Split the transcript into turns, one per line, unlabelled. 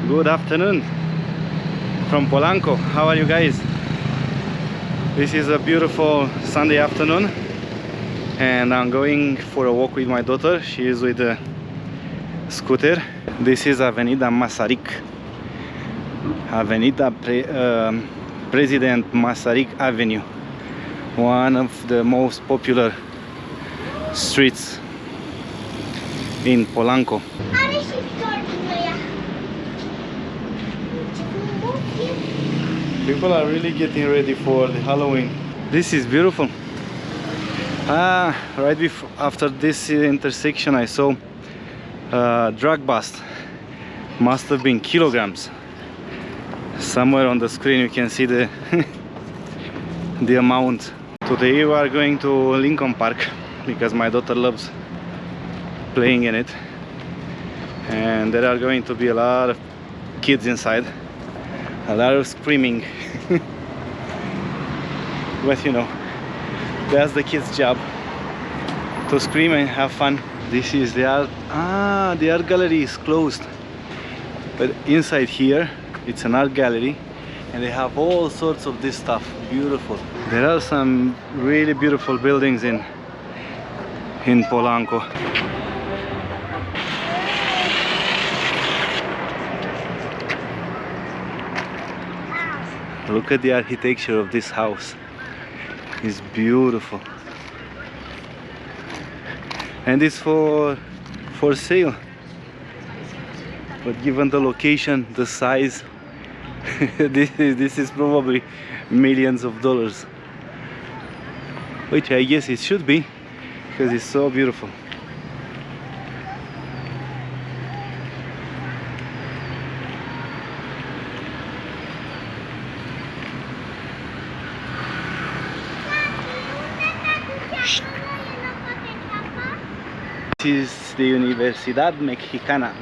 Good afternoon from Polanco. How are you guys? This is a beautiful Sunday afternoon and I'm going for a walk with my daughter. She is with a scooter. This is Avenida Masaryk. President Masaryk Avenue, one of the most popular streets in Polanco. People are really getting ready for the Halloween. This is beautiful. Right after this intersection I saw a drug bust. Must have been kilograms. Somewhere on the screen you can see the the amount. Today we are going to Lincoln Park because my daughter loves playing in it, and there are going to be a lot of kids inside, a lot of screaming. But you know, that's the kids' job, to scream and have fun. This is the art. The art gallery is closed, but inside here it's an art gallery and they have all sorts of this stuff. Beautiful. There are some really beautiful buildings in Polanco. Look at the architecture of this house. It's beautiful. And it's for sale. But given the location, the size, this is probably millions of dollars. Which I guess it should be, because it's so beautiful. This is the Universidad Mexicana.